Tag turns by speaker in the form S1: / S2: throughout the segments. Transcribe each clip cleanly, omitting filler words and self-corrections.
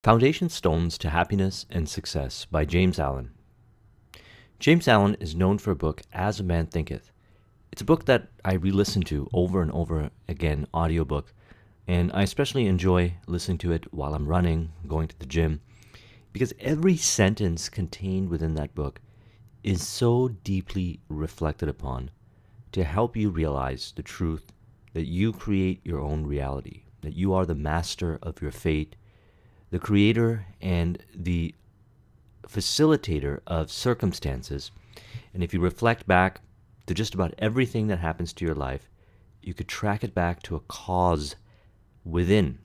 S1: Foundation Stones to Happiness and Success by James Allen. James Allen is known for a book, As a Man Thinketh. It's a book that I re-listen to over and over again, audiobook, and I especially enjoy listening to it while I'm running, going to the gym, because every sentence contained within that book is so deeply reflected upon to help you realize the truth that you create your own reality, that you are the master of your fate, the creator and the facilitator of circumstances. And if you reflect back to just about everything that happens to your life, you could track it back to a cause within,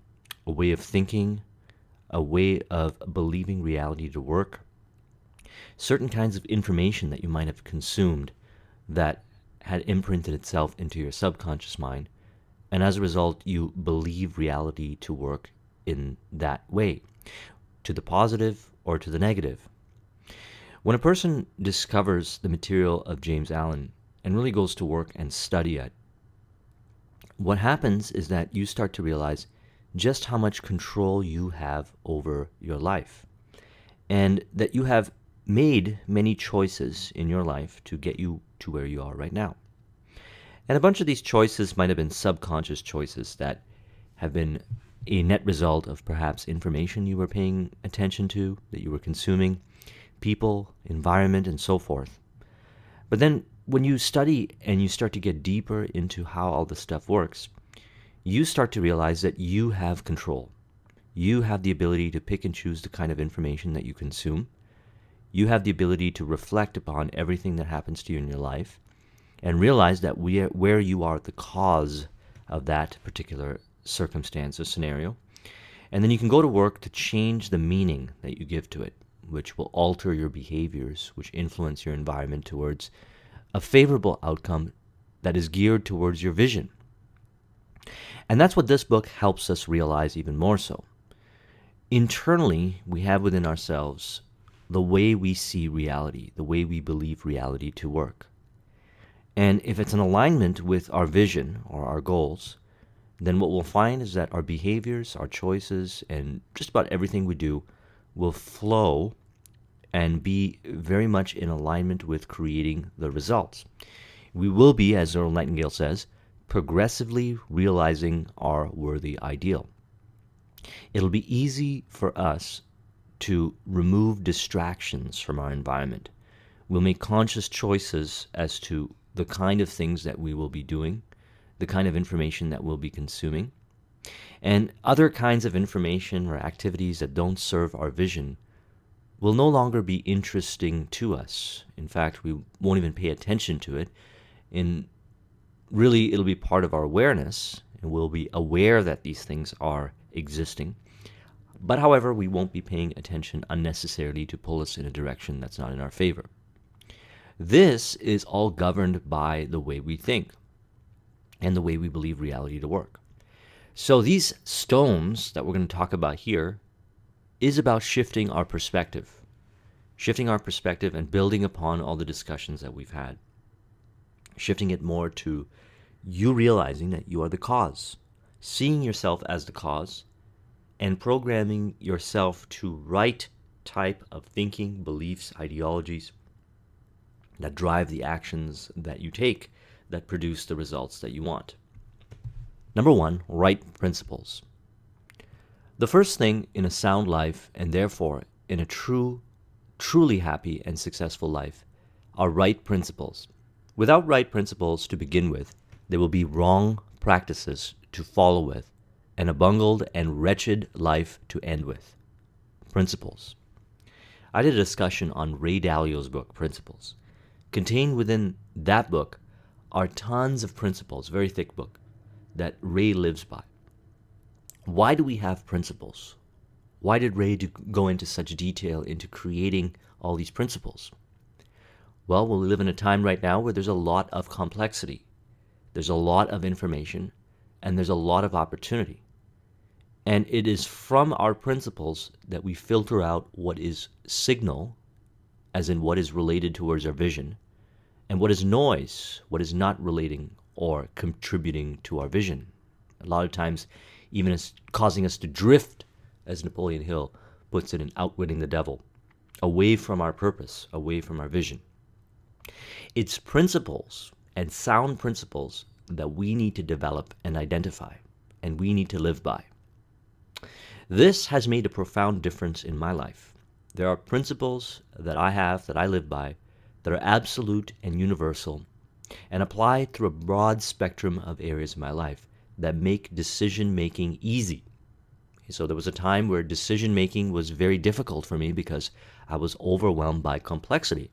S1: a way of thinking, a way of believing reality to work, certain kinds of information that you might have consumed that had imprinted itself into your subconscious mind, and as a result, you believe reality to work in that way, to the positive or to the negative. When a person discovers the material of James Allen and really goes to work and study it, what happens is that you start to realize just how much control you have over your life, and that you have made many choices in your life to get you to where you are right now. And a bunch of these choices might have been subconscious choices that have been a net result of perhaps information you were paying attention to, that you were consuming, people, environment, and so forth. But then when you study and you start to get deeper into how all this stuff works, you start to realize that you have control. You have the ability to pick and choose the kind of information that you consume. You have the ability to reflect upon everything that happens to you in your life and realize that where you are the cause of that particular circumstance or scenario. And then you can go to work to change the meaning that you give to it, which will alter your behaviors, which influence your environment towards a favorable outcome that is geared towards your vision. And that's what this book helps us realize even more so. Internally, we have within ourselves the way we see reality, the way we believe reality to work. And if it's in alignment with our vision or our goals, then what we'll find is that our behaviors, our choices, and just about everything we do will flow and be very much in alignment with creating the results. We will be, as Earl Nightingale says, progressively realizing our worthy ideal. It'll be easy for us to remove distractions from our environment. We'll make conscious choices as to the kind of things that we will be doing, the kind of information that we'll be consuming, and other kinds of information or activities that don't serve our vision will no longer be interesting to us. In fact, we won't even pay attention to it. And really, it'll be part of our awareness, and we'll be aware that these things are existing. But however, we won't be paying attention unnecessarily to pull us in a direction that's not in our favor. This is all governed by the way we think and the way we believe reality to work. So these stones that we're going to talk about here is about shifting our perspective and building upon all the discussions that we've had. Shifting it more to you realizing that you are the cause, seeing yourself as the cause, and programming yourself to right type of thinking, beliefs, ideologies that drive the actions that you take that produce the results that you want. Number one, right principles. The first thing in a sound life, and therefore in a truly happy and successful life, are right principles. Without right principles to begin with, there will be wrong practices to follow with, and a bungled and wretched life to end with. Principles. I did a discussion on Ray Dalio's book, Principles. Contained within that book are tons of principles, very thick book, that Ray lives by. Why do we have principles? Why did Ray go into such detail into creating all these principles? Well, we live in a time right now where there's a lot of complexity. There's a lot of information, and there's a lot of opportunity. And it is from our principles that we filter out what is signal, as in what is related towards our vision, and what is noise, what is not relating or contributing to our vision. A lot of times, even as causing us to drift, as Napoleon Hill puts it in outwitting the devil, away from our purpose, away from our vision. It's principles and sound principles that we need to develop and identify, and we need to live by. This has made a profound difference in my life. There are principles that I have, that I live by, that are absolute and universal, and apply through a broad spectrum of areas of my life that make decision-making easy. So there was a time where decision-making was very difficult for me because I was overwhelmed by complexity.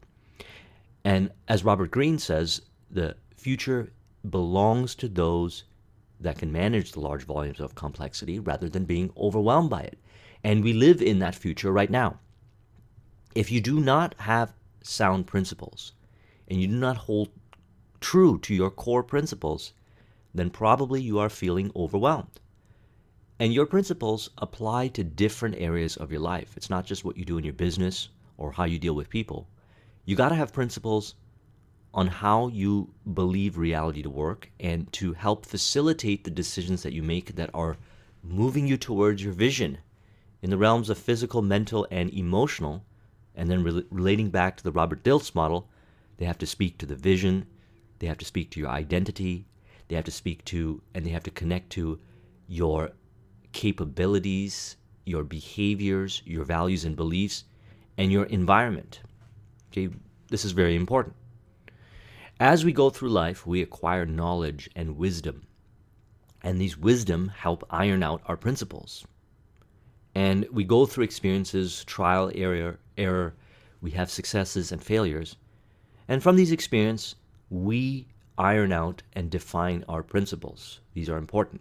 S1: And as Robert Greene says, the future belongs to those that can manage the large volumes of complexity rather than being overwhelmed by it. And we live in that future right now. If you do not have sound principles and you do not hold true to your core principles, then probably you are feeling overwhelmed. And your principles apply to different areas of your life. It's not just what you do in your business or how you deal with people. You got to have principles on how you believe reality to work and to help facilitate the decisions that you make that are moving you towards your vision in the realms of physical, mental, and emotional. And then relating back to the Robert Dilts model, they have to speak to the vision, they have to speak to your identity, they have to speak to, and they have to connect to your capabilities, your behaviors, your values and beliefs, and your environment. Okay, this is very important. As we go through life, we acquire knowledge and wisdom, and these wisdom help iron out our principles. And we go through experiences, trial, error, we have successes and failures, and from these experiences, we iron out and define our principles. These are important.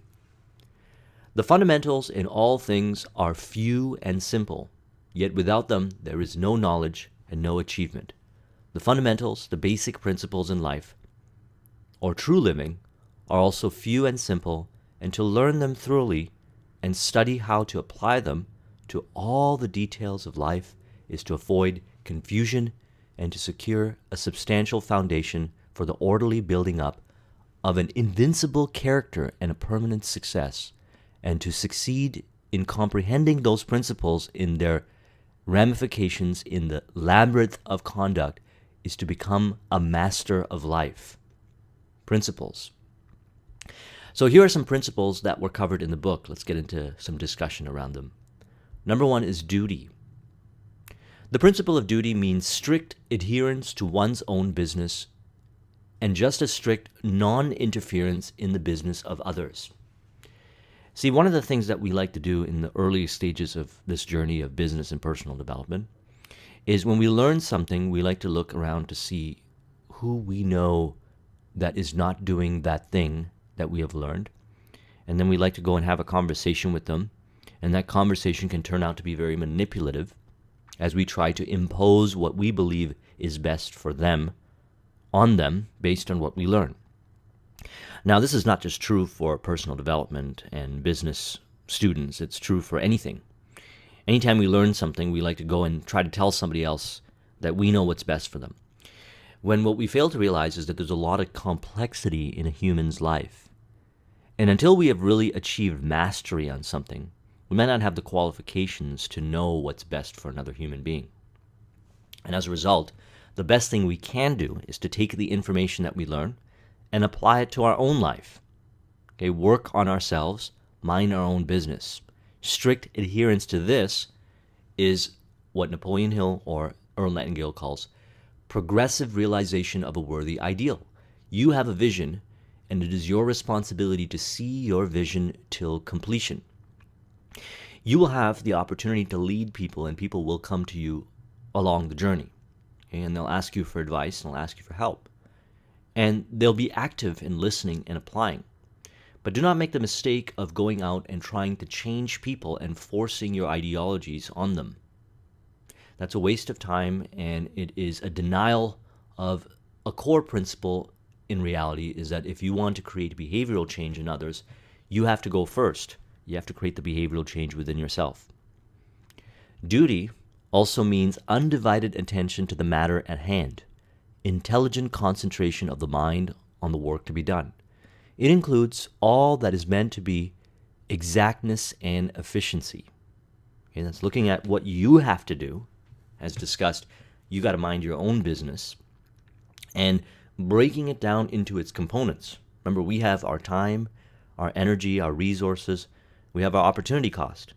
S1: The fundamentals in all things are few and simple, yet without them there is no knowledge and no achievement. The fundamentals, the basic principles in life, or true living, are also few and simple, and to learn them thoroughly and study how to apply them to all the details of life is to avoid confusion and to secure a substantial foundation for the orderly building up of an invincible character and a permanent success, and to succeed in comprehending those principles in their ramifications in the labyrinth of conduct is to become a master of life. Principles. So here are some principles that were covered in the book. Let's get into some discussion around them. Number one is duty. The principle of duty means strict adherence to one's own business and just as strict non-interference in the business of others. See, one of the things that we like to do in the early stages of this journey of business and personal development is when we learn something, we like to look around to see who we know that is not doing that thing that we have learned. And then we like to go and have a conversation with them. And that conversation can turn out to be very manipulative as we try to impose what we believe is best for them on them based on what we learn. Now, this is not just true for personal development and business students. It's true for anything. Anytime we learn something, we like to go and try to tell somebody else that we know what's best for them. When what we fail to realize is that there's a lot of complexity in a human's life. And until we have really achieved mastery on something, we might not have the qualifications to know what's best for another human being. And as a result, the best thing we can do is to take the information that we learn and apply it to our own life. Okay, work on ourselves, mind our own business. Strict adherence to this is what Napoleon Hill or Earl Nightingale calls progressive realization of a worthy ideal. You have a vision, and it is your responsibility to see your vision till completion. You will have the opportunity to lead people, and people will come to you along the journey. Okay? And they'll ask you for advice, and they'll ask you for help. And they'll be active in listening and applying. But do not make the mistake of going out and trying to change people and forcing your ideologies on them. That's a waste of time, and it is a denial of a core principle in reality, is that if you want to create behavioral change in others, you have to go first. You have to create the behavioral change within yourself. Duty also means undivided attention to the matter at hand, intelligent concentration of the mind on the work to be done. It includes all that is meant to be exactness and efficiency. Okay, that's looking at what you have to do. As discussed, you got to mind your own business and breaking it down into its components. Remember, we have our time, our energy, our resources, we have our opportunity cost.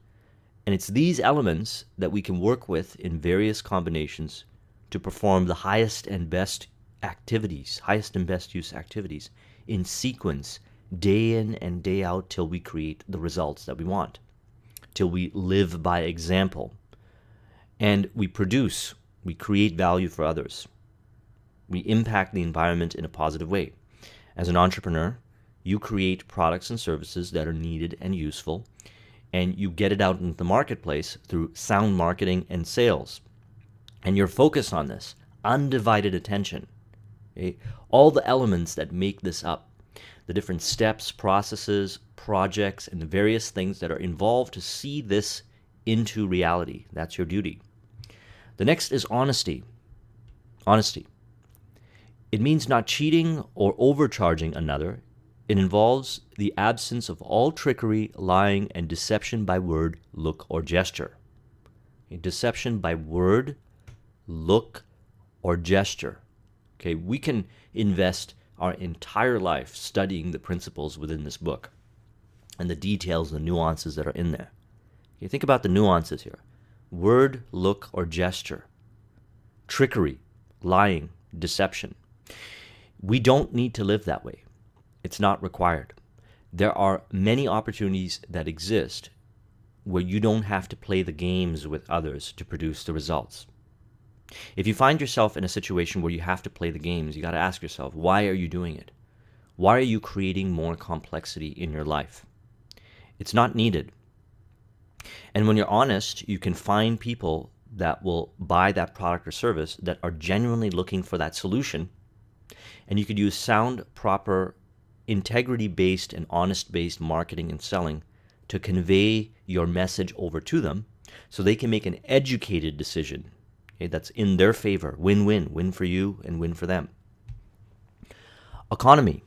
S1: And it's these elements that we can work with in various combinations to perform the highest and best activities, highest and best use activities in sequence, day in and day out, till we create the results that we want, till we live by example, and we create value for others. We impact the environment in a positive way. As an entrepreneur, you create products and services that are needed and useful, and you get it out into the marketplace through sound marketing and sales. And you're focused on this, undivided attention. Okay? All the elements that make this up, the different steps, processes, projects, and the various things that are involved to see this into reality. That's your duty. The next is honesty. Honesty. It means not cheating or overcharging another. It involves the absence of all trickery, lying, and deception by word, look, or gesture. Deception by word, look, or gesture. Okay, we can invest our entire life studying the principles within this book and the details, the nuances that are in there. Okay, think about the nuances here. Word, look, or gesture. Trickery, lying, deception. We don't need to live that way. It's not required. There are many opportunities that exist where you don't have to play the games with others to produce the results. If you find yourself in a situation where you have to play the games, you got to ask yourself, why are you doing it? Why are you creating more complexity in your life? It's not needed. And when you're honest, you can find people that will buy that product or service that are genuinely looking for that solution. And you could use sound, proper, integrity-based and honest-based marketing and selling to convey your message over to them so they can make an educated decision, okay, that's in their favor. Win-win. Win for you and win for them. Economy.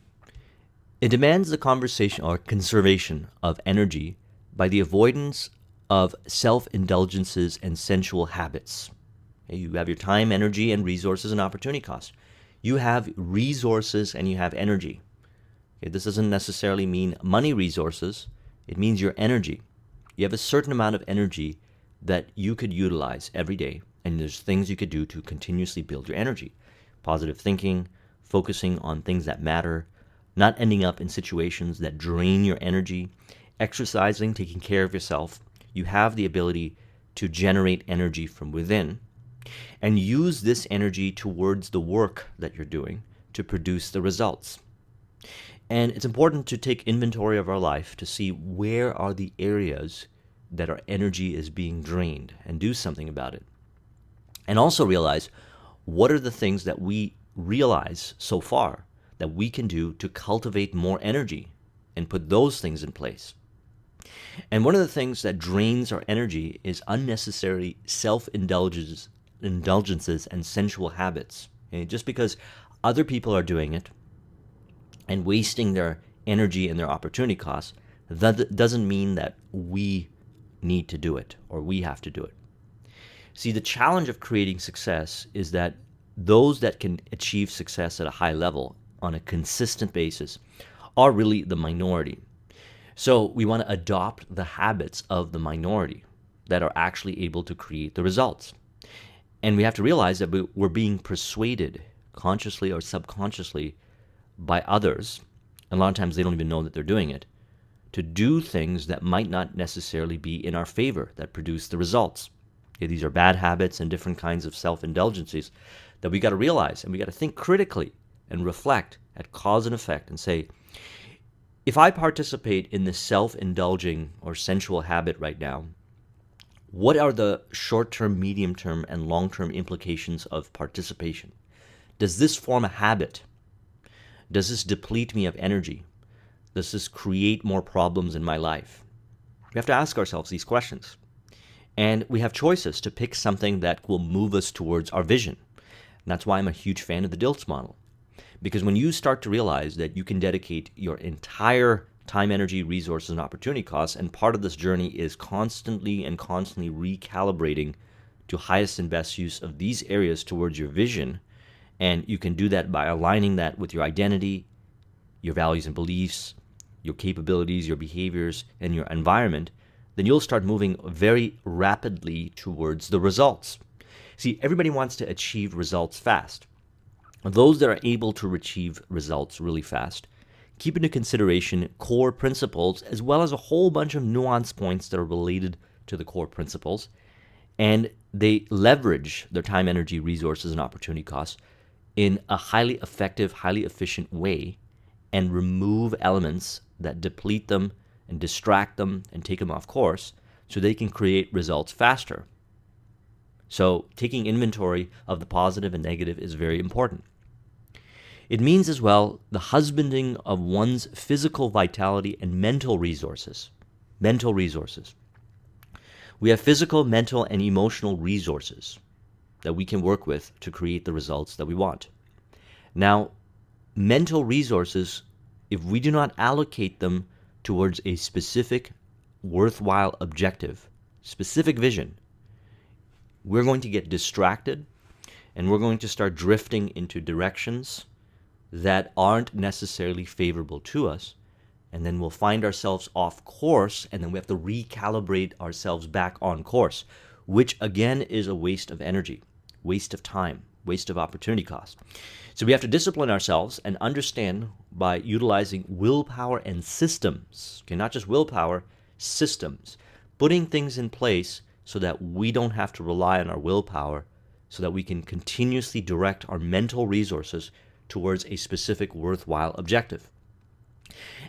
S1: It demands the conversation or conservation of energy by the avoidance of self-indulgences and sensual habits. Okay, you have your time, energy, and resources and opportunity costs. You have resources and you have energy. Okay, this doesn't necessarily mean money resources. It means your energy. You have a certain amount of energy that you could utilize every day, and there's things you could do to continuously build your energy. Positive thinking, focusing on things that matter, not ending up in situations that drain your energy, exercising, taking care of yourself. You have the ability to generate energy from within and use this energy towards the work that you're doing to produce the results. And it's important to take inventory of our life to see where are the areas that our energy is being drained and do something about it. And also realize what are the things that we realize so far that we can do to cultivate more energy and put those things in place. And one of the things that drains our energy is unnecessary self-indulgences and sensual habits. Okay? Just because other people are doing it and wasting their energy and their opportunity costs, that doesn't mean that we need to do it or we have to do it. See, the challenge of creating success is that those that can achieve success at a high level on a consistent basis are really the minority. So we want to adopt the habits of the minority that are actually able to create the results. And we have to realize that we're being persuaded consciously or subconsciously by others, and a lot of times they don't even know that they're doing it, to do things that might not necessarily be in our favor, that produce the results. Okay, these are bad habits and different kinds of self-indulgences that we got to realize, and we got to think critically and reflect at cause and effect and say, if I participate in this self-indulging or sensual habit right now, what are the short-term, medium-term, and long-term implications of participation? Does this form a habit? Does this deplete me of energy? Does this create more problems in my life? We have to ask ourselves these questions. And we have choices to pick something that will move us towards our vision. And that's why I'm a huge fan of the DILTS model. Because when you start to realize that you can dedicate your entire time, energy, resources, and opportunity costs. And part of this journey is constantly recalibrating to highest and best use of these areas towards your vision. And you can do that by aligning that with your identity, your values and beliefs, your capabilities, your behaviors, and your environment. Then you'll start moving very rapidly towards the results. See, everybody wants to achieve results fast. Those that are able to achieve results really fast keep into consideration core principles as well as a whole bunch of nuance points that are related to the core principles, and they leverage their time, energy, resources, and opportunity costs in a highly effective, highly efficient way, and remove elements that deplete them and distract them and take them off course so they can create results faster. So taking inventory of the positive and negative is very important. It means as well the husbanding of one's physical vitality and mental resources. Mental resources. We have physical, mental, and emotional resources that we can work with to create the results that we want. Now, mental resources, if we do not allocate them towards a specific, worthwhile objective, specific vision, we're going to get distracted and we're going to start drifting into directions that aren't necessarily favorable to us. And then we'll find ourselves off course, and then we have to recalibrate ourselves back on course, which again is a waste of energy, waste of time, waste of opportunity cost. So we have to discipline ourselves and understand by utilizing willpower and systems, okay, not just willpower, systems, putting things in place so that we don't have to rely on our willpower, so that we can continuously direct our mental resources towards a specific worthwhile objective.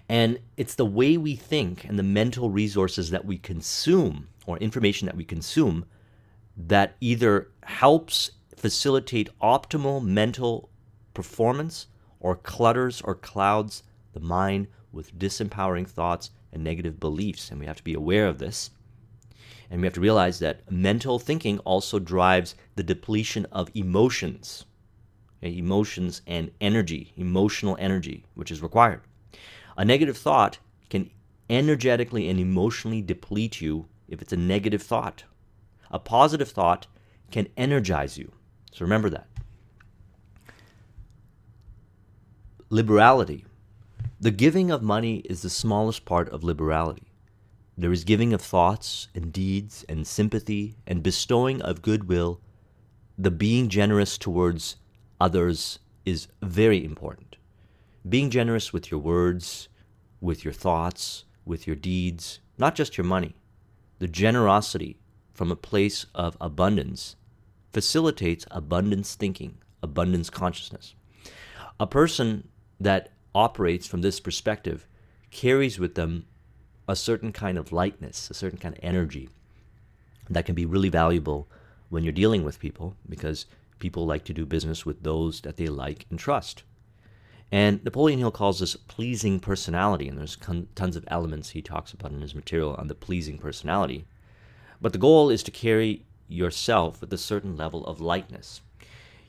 S1: And it's the way we think and the mental resources that we consume, or information that we consume, that either helps facilitate optimal mental performance or clutters or clouds the mind with disempowering thoughts and negative beliefs. And we have to be aware of this. And we have to realize that mental thinking also drives the depletion of emotions. Emotions and energy, emotional energy, which is required. A negative thought can energetically and emotionally deplete you if it's a negative thought. A positive thought can energize you. So remember that. Liberality. The giving of money is the smallest part of liberality. There is giving of thoughts and deeds and sympathy and bestowing of goodwill. The being generous towards others is very important. Being generous with your words, with your thoughts, with your deeds, not just your money. The generosity from a place of abundance facilitates abundance thinking, abundance consciousness. A person that operates from this perspective carries with them a certain kind of lightness, a certain kind of energy that can be really valuable when you're dealing with people, because people like to do business with those that they like and trust. And Napoleon Hill calls this pleasing personality, and there's tons of elements he talks about in his material on the pleasing personality. But the goal is to carry yourself with a certain level of lightness.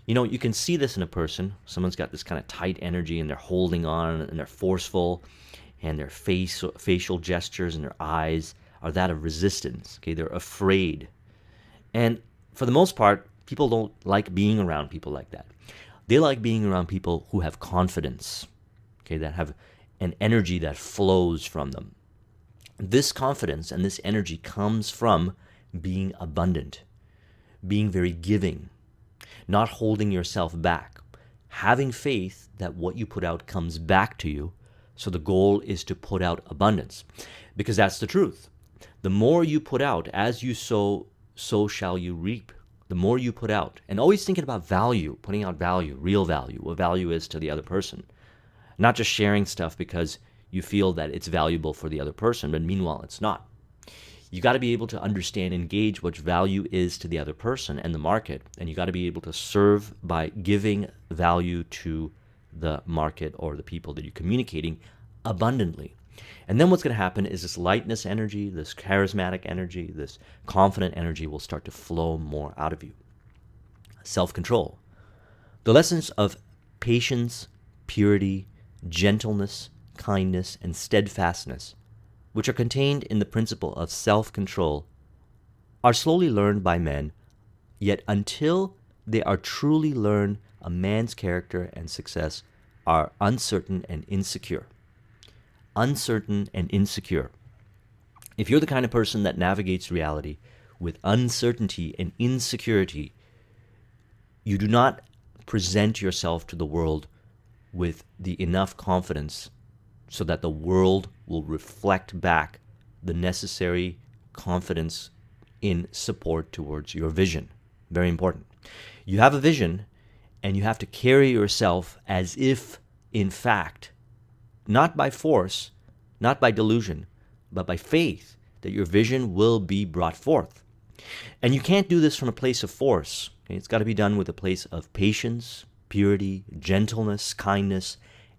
S1: You know, you can see this in a person. Someone's got this kind of tight energy, and they're holding on, and they're forceful, and their facial gestures and their eyes are that of resistance. Okay, they're afraid. And for the most part, people don't like being around people like that. They like being around people who have confidence, okay, that have an energy that flows from them. This confidence and this energy comes from being abundant, being very giving, not holding yourself back, having faith that what you put out comes back to you. So the goal is to put out abundance, because that's the truth. The more you put out, as you sow, so shall you reap. The more you put out, and always thinking about value, putting out value, real value, what value is to the other person. Not just sharing stuff because you feel that it's valuable for the other person, but meanwhile it's not. You got to be able to understand and gauge what value is to the other person and the market, and you got to be able to serve by giving value to the market or the people that you're communicating abundantly. And then what's going to happen is this lightness energy, this charismatic energy, this confident energy will start to flow more out of you. Self-control. The lessons of patience, purity, gentleness, kindness, and steadfastness, which are contained in the principle of self-control, are slowly learned by men, yet until they are truly learned, a man's character and success are uncertain and insecure. Uncertain and insecure. If you're the kind of person that navigates reality with uncertainty and insecurity, you do not present yourself to the world with the enough confidence so that the world will reflect back the necessary confidence in support towards your vision. Very important. You have a vision, and you have to carry yourself as if, in fact, not by force, not by delusion, but by faith, that your vision will be brought forth. And you can't do this from a place of force. Okay? It's got to be done with a place of patience, purity, gentleness, kindness,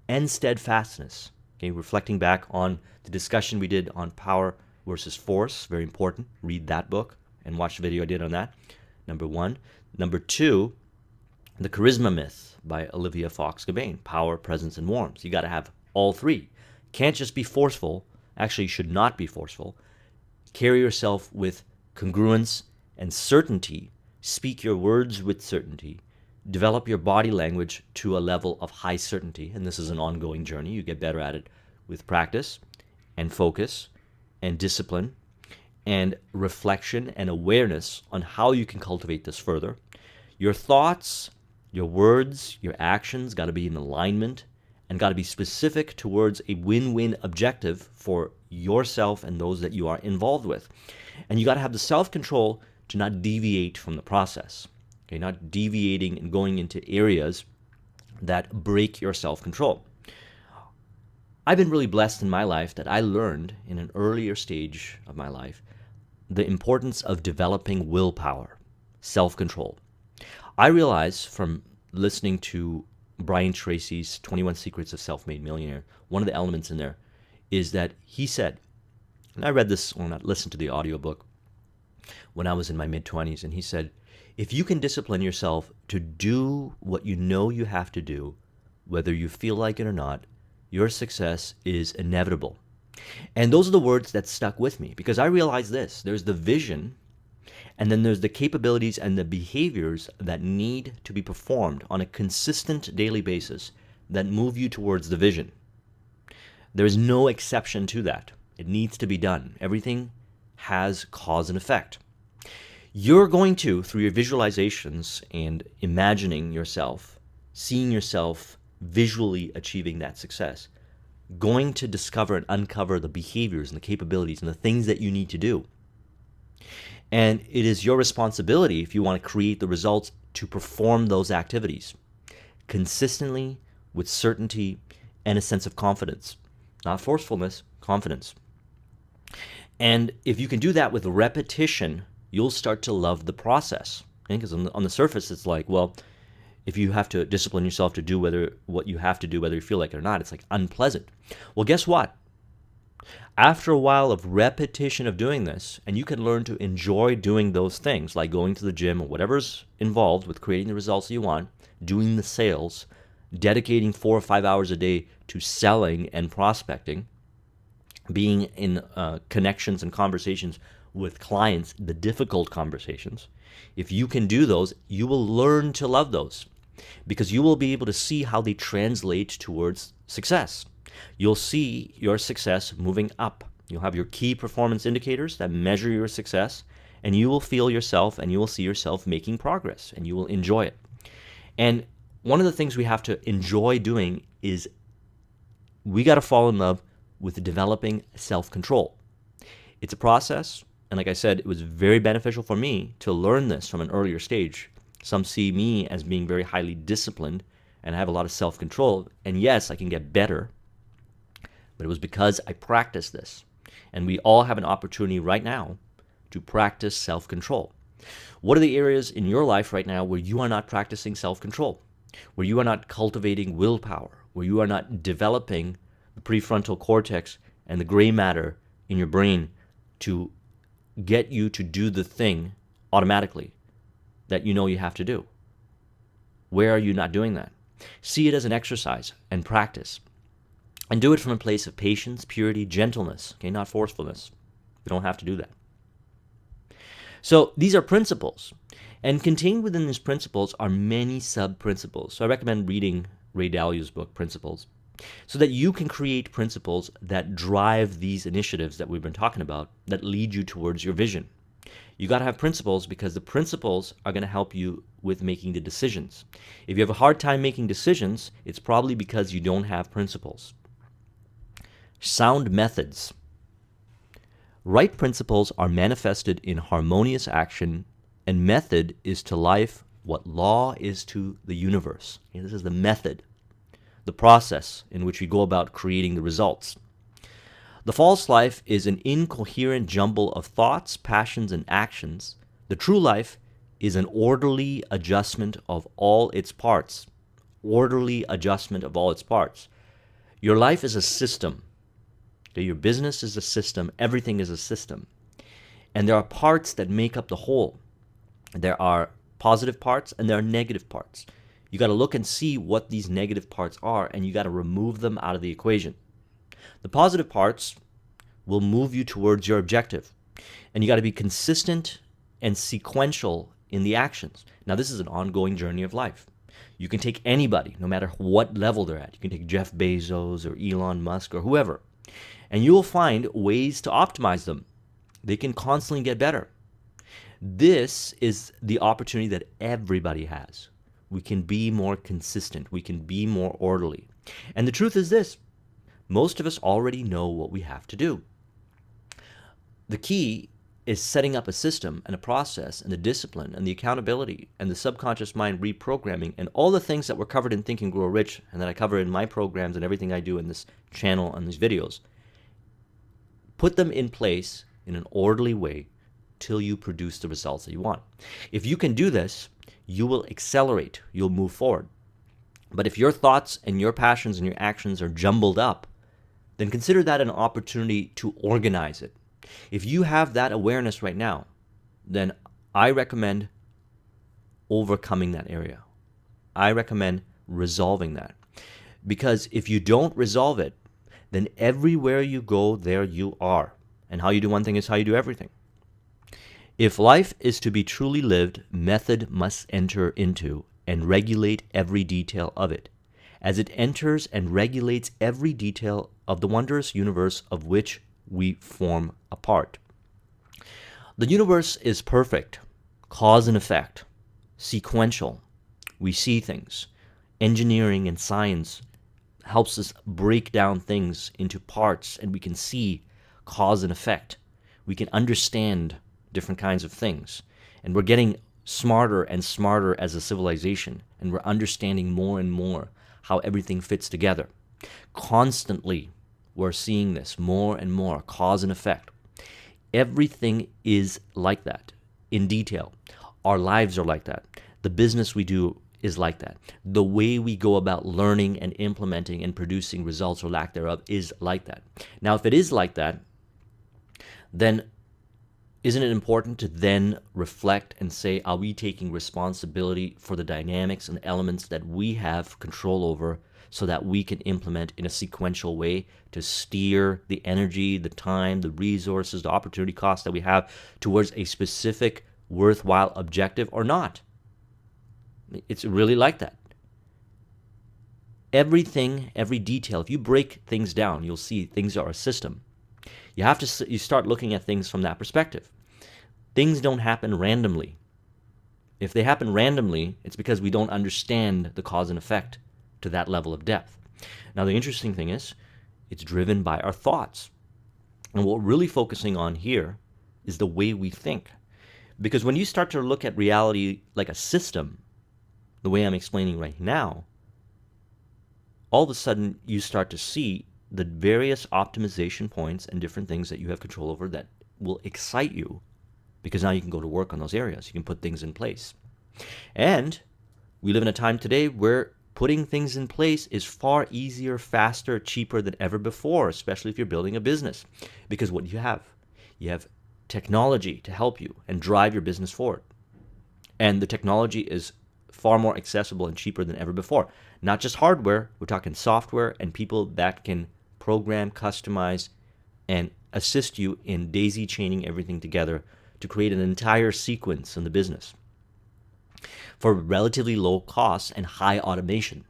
S1: and steadfastness. Okay? Reflecting back on the discussion we did on power versus force, very important. Read that book and watch the video I did on that. Number one. Number two, the charisma myth by Olivia Fox-Gabain, power, presence, and warmth. You got to have all three. Can't just be forceful. Actually, should not be forceful. Carry yourself with congruence and certainty. Speak your words with certainty. Develop your body language to a level of high certainty. And this is an ongoing journey. You get better at it with practice and focus and discipline and reflection and awareness on how you can cultivate this further. Your thoughts, your words, your actions got to be in alignment and got to be specific towards a win-win objective for yourself and those that you are involved with. And you got to have the self-control to not deviate from the process. Okay, not deviating and going into areas that break your self-control. I've been really blessed in my life that I learned in an earlier stage of my life the importance of developing willpower, self-control. I realized from listening to Brian Tracy's 21 Secrets of Self-Made Millionaire, one of the elements in there is that he said, and I read this when I listened to the audiobook when I was in my mid-20s, and he said, if you can discipline yourself to do what you know you have to do, whether you feel like it or not, your success is inevitable. And those are the words that stuck with me because I realized this. There's the vision, and then there's the capabilities and the behaviors that need to be performed on a consistent daily basis that move you towards the vision. There is no exception to that. It needs to be done. Everything has cause and effect. You're going to, through your visualizations and imagining yourself, seeing yourself visually achieving that success, going to discover and uncover the behaviors and the capabilities and the things that you need to do. And it is your responsibility, if you want to create the results, to perform those activities consistently, with certainty, and a sense of confidence. Not forcefulness, confidence. And if you can do that with repetition, you'll start to love the process. Because on the surface, it's like, well, if you have to discipline yourself to do what you have to do, whether you feel like it or not, it's like unpleasant. Well, guess what? After a while of repetition of doing this, and you can learn to enjoy doing those things, like going to the gym or whatever's involved with creating the results you want, doing the sales, dedicating 4 or 5 hours a day to selling and prospecting, being in connections and conversations with clients, the difficult conversations. If you can do those, you will learn to love those because you will be able to see how they translate towards success. You'll see your success moving up. You'll have your key performance indicators that measure your success, and you will feel yourself and you will see yourself making progress, and you will enjoy it. And one of the things we have to enjoy doing is we got to fall in love with developing self-control. It's a process, and like I said, it was very beneficial for me to learn this from an earlier stage. Some see me as being very highly disciplined, and I have a lot of self-control, and yes, I can get better, but it was because I practiced this. And we all have an opportunity right now to practice self-control. What are the areas in your life right now where you are not practicing self-control, where you are not cultivating willpower, where you are not developing the prefrontal cortex and the gray matter in your brain to get you to do the thing automatically that you know you have to do? Where are you not doing that? See it as an exercise and practice. And do it from a place of patience, purity, gentleness, okay, not forcefulness. We don't have to do that. So these are principles. And contained within these principles are many sub-principles. So I recommend reading Ray Dalio's book, Principles, so that you can create principles that drive these initiatives that we've been talking about, that lead you towards your vision. You got to have principles because the principles are going to help you with making the decisions. If you have a hard time making decisions, it's probably because you don't have principles. Sound methods. Right principles are manifested in harmonious action, and method is to life what law is to the universe. Okay, this is the method, the process in which we go about creating the results. The false life is an incoherent jumble of thoughts, passions, and actions. The true life is an orderly adjustment of all its parts. Orderly adjustment of all its parts. Your life is a system. Okay, your business is a system. Everything is a system. And there are parts that make up the whole. There are positive parts and there are negative parts. You got to look and see what these negative parts are, and you got to remove them out of the equation. The positive parts will move you towards your objective, and you got to be consistent and sequential in the actions. Now, this is an ongoing journey of life. You can take anybody, no matter what level they're at. You can take Jeff Bezos or Elon Musk or whoever, and you will find ways to optimize them. They can constantly get better. This is the opportunity that everybody has. We can be more consistent. We can be more orderly. And the truth is this: most of us already know what we have to do. The key is setting up a system and a process and the discipline and the accountability and the subconscious mind reprogramming and all the things that were covered in Think and Grow Rich and that I cover in my programs and everything I do in this channel and these videos. Put them in place in an orderly way till you produce the results that you want. If you can do this, you will accelerate, you'll move forward. But if your thoughts and your passions and your actions are jumbled up, then consider that an opportunity to organize it. If you have that awareness right now, then I recommend overcoming that area. I recommend resolving that. Because if you don't resolve it, then everywhere you go, there you are. And how you do one thing is how you do everything. If life is to be truly lived, method must enter into and regulate every detail of it, as it enters and regulates every detail of the wondrous universe of which we form a part. The universe is perfect, cause and effect, sequential. We see things. Engineering and science helps us break down things into parts, and we can see cause and effect. We can understand different kinds of things. And we're getting smarter and smarter as a civilization, and we're understanding more and more how everything fits together. Constantly, we're seeing this more and more, cause and effect. Everything is like that in detail. Our lives are like that. The business we do is like that. The way we go about learning and implementing and producing results or lack thereof is like that. Now, if it is like that, then isn't it important to then reflect and say, are we taking responsibility for the dynamics and elements that we have control over so that we can implement in a sequential way to steer the energy, the time, the resources, the opportunity costs that we have towards a specific worthwhile objective or not? It's really like that. Everything, every detail, if you break things down, you'll see things are a system. You start looking at things from that perspective. Things don't happen randomly. If they happen randomly, it's because we don't understand the cause and effect to that level of depth. Now, the interesting thing is, it's driven by our thoughts. And what we're really focusing on here is the way we think. Because when you start to look at reality like a system, the way I'm explaining right now, all of a sudden you start to see the various optimization points and different things that you have control over that will excite you, because now you can go to work on those areas. You can put things in place. And we live in a time today where putting things in place is far easier, faster, cheaper than ever before, especially if you're building a business. Because what do you have? You have technology to help you and drive your business forward. And the technology is far more accessible and cheaper than ever before. Not just hardware, we're talking software and people that can program, customize, and assist you in daisy chaining everything together to create an entire sequence in the business for relatively low costs and high automation.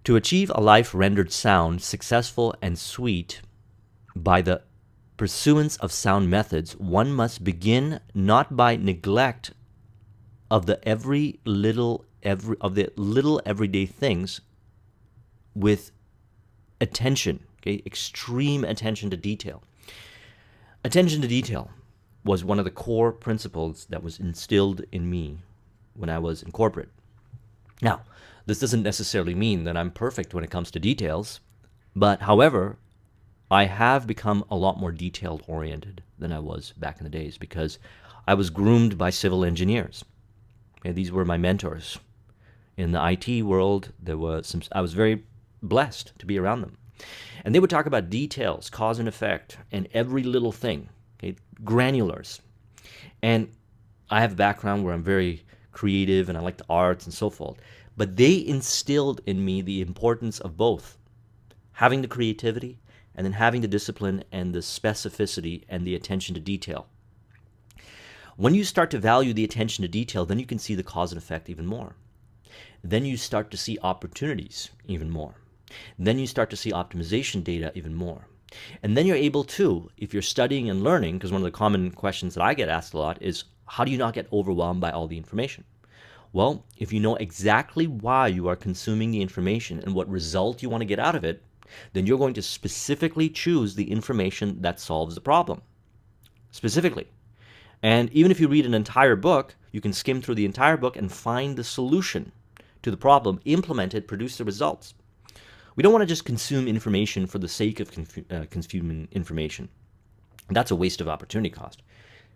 S1: To achieve a life rendered sound, successful, and sweet by the pursuance of sound methods, one must begin not by neglect of the little everyday things with attention, okay, extreme attention to detail. Attention to detail was one of the core principles that was instilled in me when I was in corporate. Now, this doesn't necessarily mean that I'm perfect when it comes to details, but however, I have become a lot more detailed oriented than I was back in the days because I was groomed by civil engineers. Okay, these were my mentors. In the IT world, I was very blessed to be around them. And they would talk about details, cause and effect, and every little thing, okay, granulars. And I have a background where I'm very creative and I like the arts and so forth. But they instilled in me the importance of both, having the creativity and then having the discipline and the specificity and the attention to detail. When you start to value the attention to detail, then you can see the cause and effect even more. Then you start to see opportunities even more. Then you start to see optimization data even more. And then you're able to, if you're studying and learning, because one of the common questions that I get asked a lot is, how do you not get overwhelmed by all the information? Well, if you know exactly why you are consuming the information and what result you want to get out of it, then you're going to specifically choose the information that solves the problem. Specifically. And even if you read an entire book, you can skim through the entire book and find the solution to the problem, implement it, produce the results. We don't want to just consume information for the sake of consuming information. That's a waste of opportunity cost.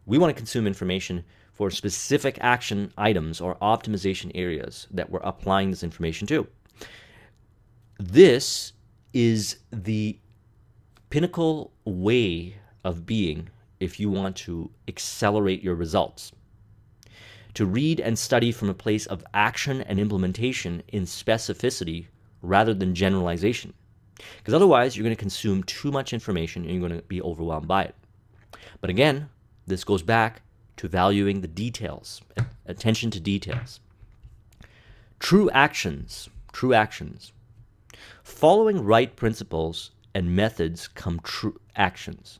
S1: We want to consume information for specific action items or optimization areas that we're applying this information to. This is the pinnacle way of being if you want to accelerate your results. To read and study from a place of action and implementation in specificity rather than generalization. Because otherwise, you're going to consume too much information and you're going to be overwhelmed by it. But again, this goes back to valuing the details, attention to details. True actions. Following right principles and methods come true actions.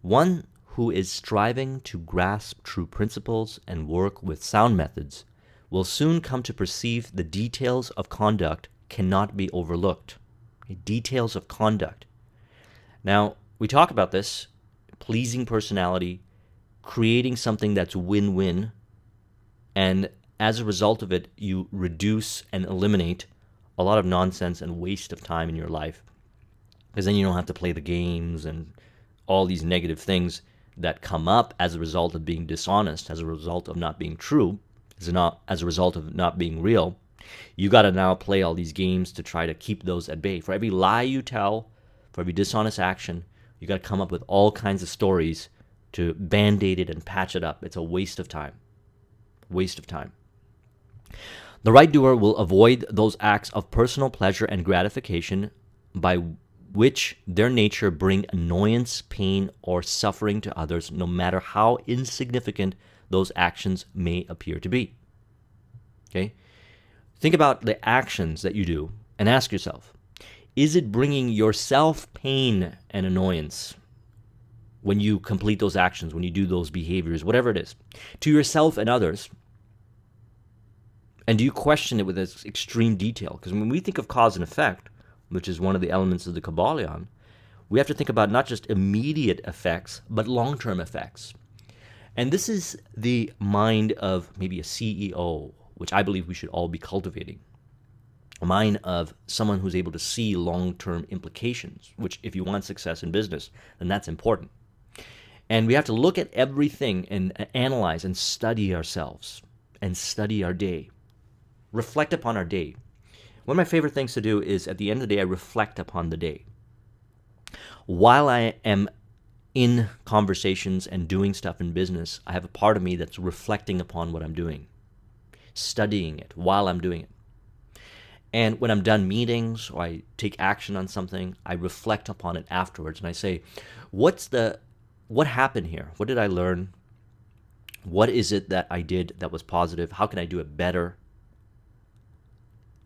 S1: One who is striving to grasp true principles and work with sound methods will soon come to perceive the details of conduct cannot be overlooked. Details of conduct. Now, we talk about this, pleasing personality, creating something that's win-win, and as a result of it, you reduce and eliminate a lot of nonsense and waste of time in your life. Because then you don't have to play the games and all these negative things that come up as a result of being dishonest, as a result of not being true, as a result of not being real. You got to now play all these games to try to keep those at bay. For every lie you tell, for every dishonest action, you got to come up with all kinds of stories to band-aid it and patch it up. It's a waste of time. Waste of time. The right doer will avoid those acts of personal pleasure and gratification by which their nature bring annoyance, pain, or suffering to others, no matter how insignificant those actions may appear to be. Okay? Think about the actions that you do and ask yourself, is it bringing yourself pain and annoyance when you complete those actions, when you do those behaviors, whatever it is, to yourself and others? And do you question it with this extreme detail? Because when we think of cause and effect, which is one of the elements of the Kabbalion, we have to think about not just immediate effects, but long-term effects. And this is the mind of maybe a CEO, which I believe we should all be cultivating. A mind of someone who's able to see long-term implications, which if you want success in business, then that's important. And we have to look at everything and analyze and study ourselves and study our day. Reflect upon our day. One of my favorite things to do is at the end of the day, I reflect upon the day. While I am in conversations and doing stuff in business, I have a part of me that's reflecting upon what I'm doing, studying it while I'm doing it. And when I'm done meetings or I take action on something, I reflect upon it afterwards and I say, what happened here? What did I learn? What is it that I did that was positive? How can I do it better?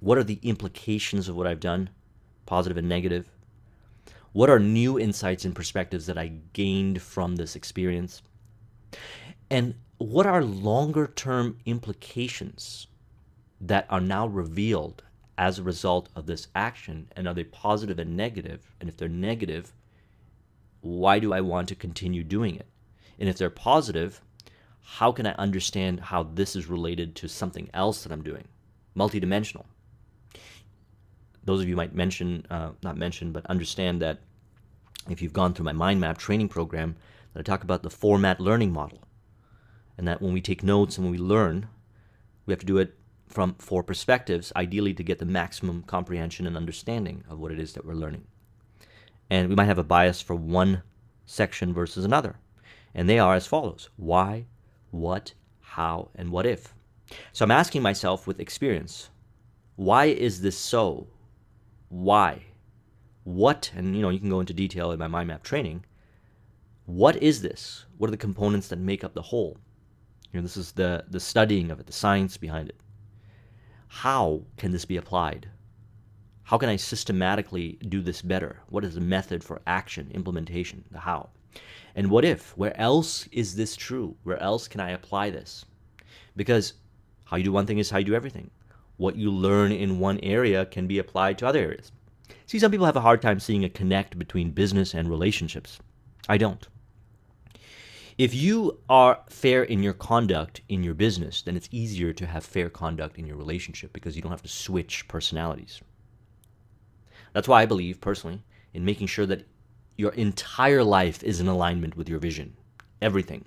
S1: What are the implications of what I've done, positive and negative? What are new insights and perspectives that I gained from this experience? And what are longer term implications that are now revealed as a result of this action? And are they positive and negative? And if they're negative, why do I want to continue doing it? And if they're positive, how can I understand how this is related to something else that I'm doing? Multidimensional. Those of you might but understand that if you've gone through my mind map training program, that I talk about the format learning model. And that when we take notes and when we learn, we have to do it from 4 perspectives, ideally to get the maximum comprehension and understanding of what it is that we're learning. And we might have a bias for one section versus another. And they are as follows: why, what, how, and what if. So I'm asking myself with experience, why is this so? Why? What? And you can go into detail in my mind map training. What is this? What are the components that make up the whole? This is the studying of it, the science behind it. How can this be applied? How can I systematically do this better? What is the method for action, implementation, the how? And what if? Where else is this true? Where else can I apply this? Because how you do one thing is how you do everything. What you learn in one area can be applied to other areas. See, some people have a hard time seeing a connect between business and relationships. I don't. If you are fair in your conduct in your business, then it's easier to have fair conduct in your relationship because you don't have to switch personalities. That's why I believe, personally, in making sure that your entire life is in alignment with your vision. Everything.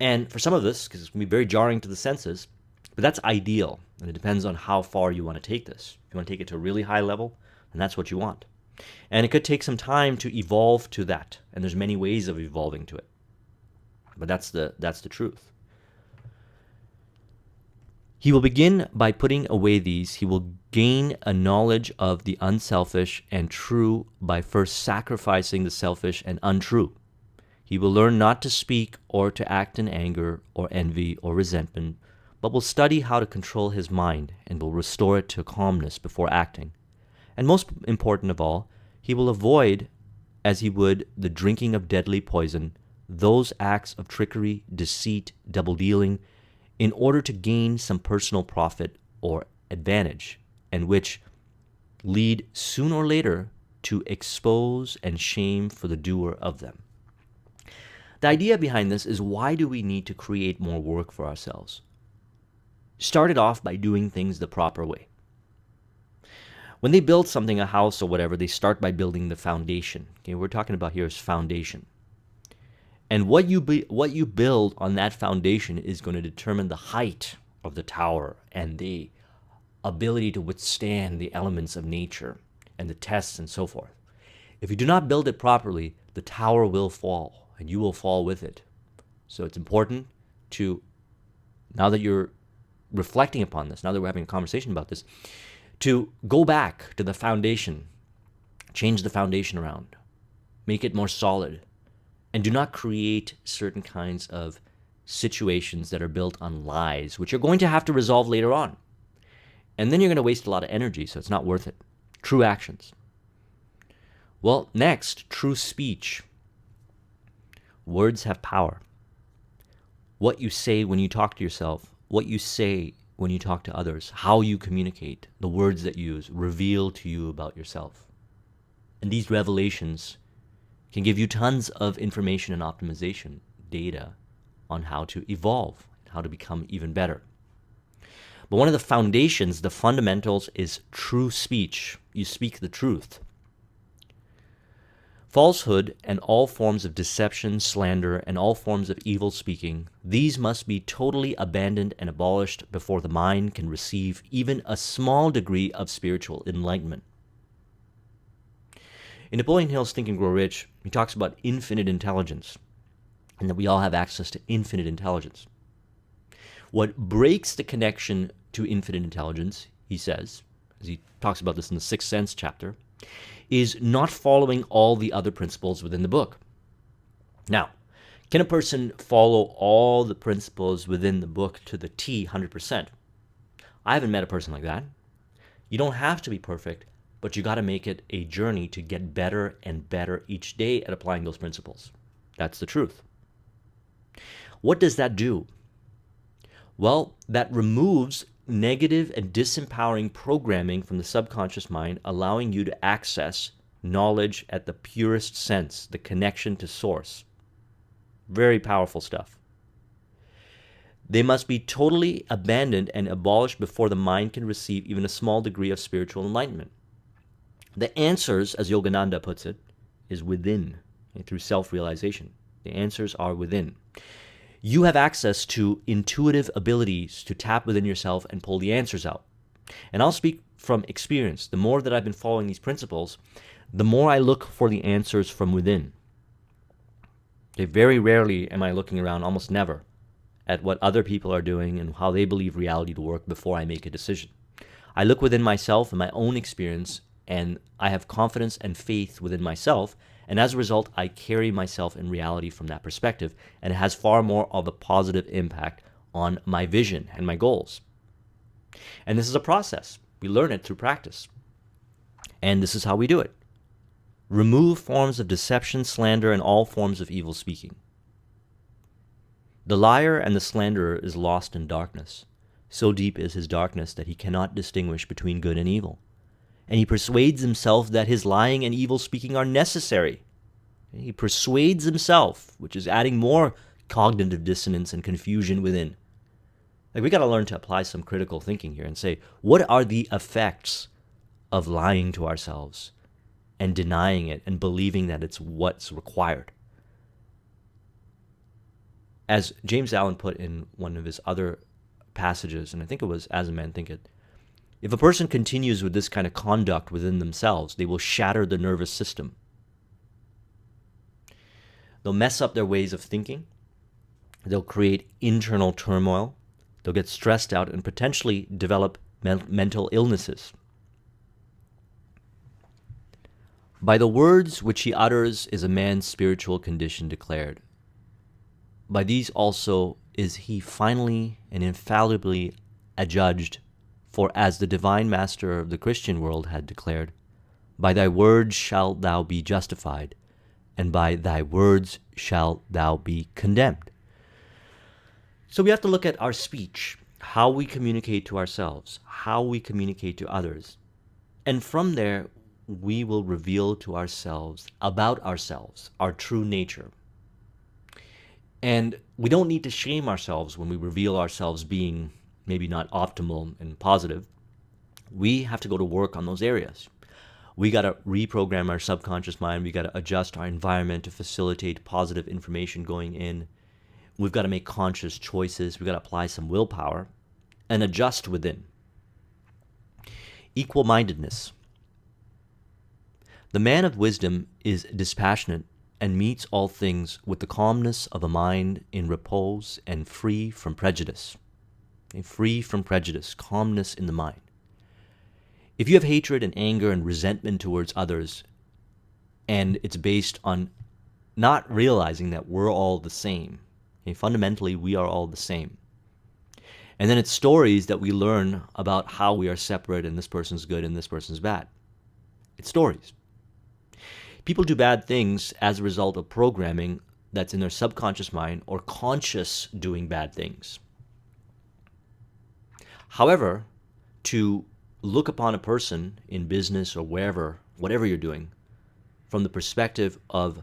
S1: And for some of this, because it's going to be very jarring to the senses, but that's ideal. And it depends on how far you want to take this. If you want to take it to a really high level, then that's what you want. And it could take some time to evolve to that. And there's many ways of evolving to it. But that's the truth. He will begin by putting away these. He will gain a knowledge of the unselfish and true by first sacrificing the selfish and untrue. He will learn not to speak or to act in anger or envy or resentment, but will study how to control his mind and will restore it to calmness before acting. And most important of all, he will avoid, as he would the drinking of deadly poison, those acts of trickery, deceit, double-dealing, in order to gain some personal profit or advantage, and which lead sooner or later to expose and shame for the doer of them. The idea behind this is, why do we need to create more work for ourselves? Start it off by doing things the proper way. When they build something, a house or whatever, they start by building the foundation. Okay, what we're talking about here is foundation. And what you build on that foundation is going to determine the height of the tower and the ability to withstand the elements of nature and the tests and so forth. If you do not build it properly, the tower will fall and you will fall with it. So it's important to, now that you're reflecting upon this, now that we're having a conversation about this, to go back to the foundation, change the foundation around, make it more solid, and do not create certain kinds of situations that are built on lies, which you're going to have to resolve later on. And then you're going to waste a lot of energy, so it's not worth it. True actions. Well, next, true speech. Words have power. What you say when you talk to yourself, what you say when you talk to others, how you communicate, the words that you use reveal to you about yourself. And these revelations can give you tons of information and optimization data on how to evolve, how to become even better. But one of the foundations, the fundamentals, is true speech. You speak the truth. Falsehood and all forms of deception, slander, and all forms of evil speaking, these must be totally abandoned and abolished before the mind can receive even a small degree of spiritual enlightenment. In Napoleon Hill's Think and Grow Rich, he talks about infinite intelligence, and that we all have access to infinite intelligence. What breaks the connection to infinite intelligence, he says, as he talks about this in the Sixth Sense chapter, is not following all the other principles within the book. Now, can a person follow all the principles within the book to the T 100%? I haven't met a person like that. You don't have to be perfect, but you got to make it a journey to get better and better each day at applying those principles. That's the truth. What does that do? Well, that removes negative and disempowering programming from the subconscious mind, allowing you to access knowledge at the purest sense, the connection to source. Very powerful stuff. They must be totally abandoned and abolished before the mind can receive even a small degree of spiritual enlightenment. The answers, as Yogananda puts it, is within, through self-realization. The answers are within. You have access to intuitive abilities to tap within yourself and pull the answers out. And I'll speak from experience. The more that I've been following these principles, the more I look for the answers from within. Very rarely am I looking around, almost never, at what other people are doing and how they believe reality to work before I make a decision. I look within myself and my own experience, and I have confidence and faith within myself, and as a result, I carry myself in reality from that perspective, and it has far more of a positive impact on my vision and my goals. And this is a process. We learn it through practice. And this is how we do it. Remove forms of deception, slander, and all forms of evil speaking. The liar and the slanderer is lost in darkness. So deep is his darkness that he cannot distinguish between good and evil. And he persuades himself that his lying and evil speaking are necessary. He persuades himself, which is adding more cognitive dissonance and confusion within. Like, we got to learn to apply some critical thinking here and say, what are the effects of lying to ourselves and denying it and believing that it's what's required? As James Allen put in one of his other passages, and I think it was As a Man Thinketh, if a person continues with this kind of conduct within themselves, they will shatter the nervous system. They'll mess up their ways of thinking. They'll create internal turmoil. They'll get stressed out and potentially develop mental illnesses. By the words which he utters is a man's spiritual condition declared. By these also is he finally and infallibly adjudged. For as the divine master of the Christian world had declared, by thy words shalt thou be justified, and by thy words shalt thou be condemned. So we have to look at our speech, how we communicate to ourselves, how we communicate to others. And from there, we will reveal to ourselves about ourselves, our true nature. And we don't need to shame ourselves when we reveal ourselves being maybe not optimal and positive. We have to go to work on those areas. We got to reprogram our subconscious mind. We got to adjust our environment to facilitate positive information going in. We've got to make conscious choices. We've got to apply some willpower and adjust within. Equal-mindedness. The man of wisdom is dispassionate and meets all things with the calmness of a mind in repose and free from prejudice. Free from prejudice, calmness in the mind. If you have hatred and anger and resentment towards others, and it's based on not realizing that we're all the same, fundamentally we are all the same. And then it's stories that we learn about how we are separate and this person's good and this person's bad. It's stories. People do bad things as a result of programming that's in their subconscious mind or conscious doing bad things. However, to look upon a person in business or wherever, whatever you're doing, from the perspective of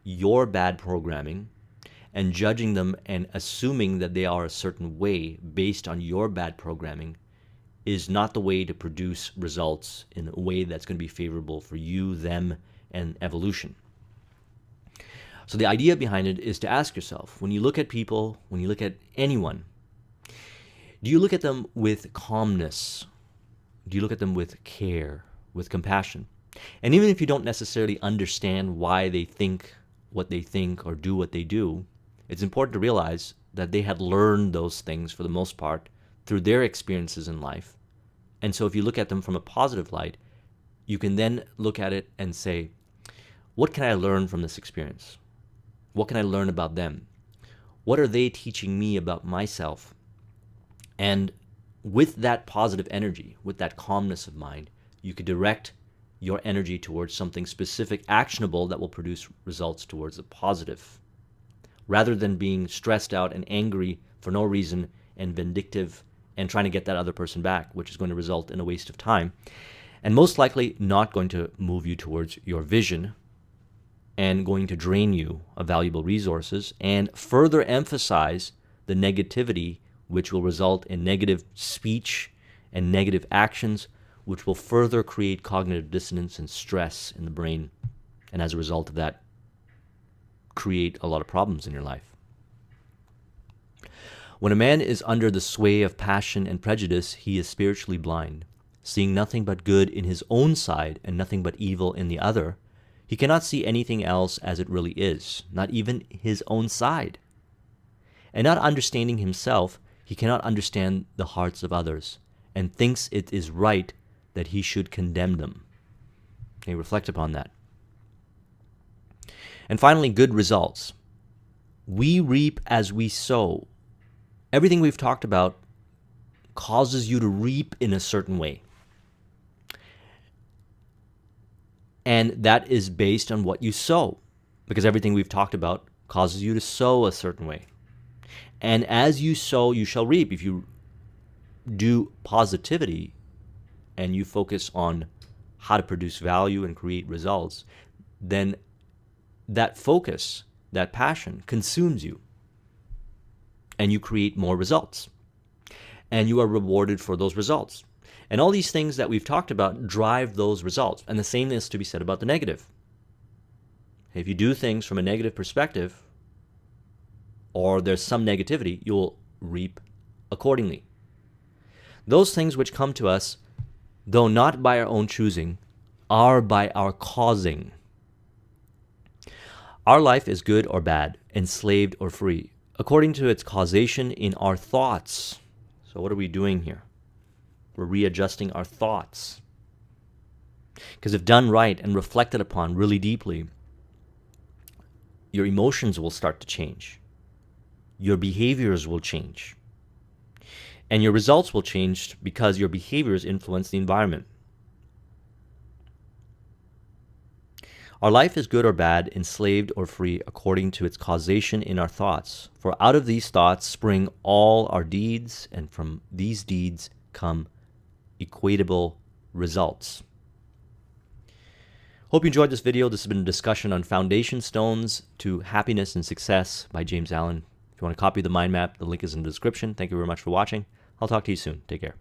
S1: your bad programming and judging them and assuming that they are a certain way based on your bad programming is not the way to produce results in a way that's going to be favorable for you, them, and evolution. So the idea behind it is to ask yourself, when you look at people, when you look at anyone, do you look at them with calmness? Do you look at them with care, with compassion? And even if you don't necessarily understand why they think what they think or do what they do, it's important to realize that they had learned those things for the most part through their experiences in life, And so if you look at them from a positive light, you can then look at it and say, what can I learn from this experience? What can I learn about them? What are they teaching me about myself? And with that positive energy, with that calmness of mind, you could direct your energy towards something specific, actionable, that will produce results towards the positive, rather than being stressed out and angry for no reason and vindictive and trying to get that other person back, which is going to result in a waste of time and most likely not going to move you towards your vision and going to drain you of valuable resources and further emphasize the negativity, which will result in negative speech and negative actions, which will further create cognitive dissonance and stress in the brain, and as a result of that, create a lot of problems in your life. When a man is under the sway of passion and prejudice, he is spiritually blind. Seeing nothing but good in his own side and nothing but evil in the other, he cannot see anything else as it really is, not even his own side. And not understanding himself, he cannot understand the hearts of others, and thinks it is right that he should condemn them. Okay, reflect upon that. And finally, good results. We reap as we sow. Everything we've talked about causes you to reap in a certain way. And that is based on what you sow, because everything we've talked about causes you to sow a certain way. And as you sow, you shall reap. If you do positivity and you focus on how to produce value and create results, then that focus, that passion consumes you, and you create more results, and you are rewarded for those results. And all these things that we've talked about drive those results. And the same is to be said about the negative. If you do things from a negative perspective, or there's some negativity, you'll reap accordingly. Those things which come to us, though not by our own choosing, are by our causing. Our life is good or bad, enslaved or free, according to its causation in our thoughts. So what are we doing here? We're readjusting our thoughts. Because if done right and reflected upon really deeply, your emotions will start to change. Your behaviors will change. And your results will change because your behaviors influence the environment. Our life is good or bad, enslaved or free, according to its causation in our thoughts. For out of these thoughts spring all our deeds, and from these deeds come equatable results. Hope you enjoyed this video. This has been a discussion on Foundation Stones to Happiness and Success by James Allen. If you want to copy the mind map, the link is in the description. Thank you very much for watching. I'll talk to you soon. Take care.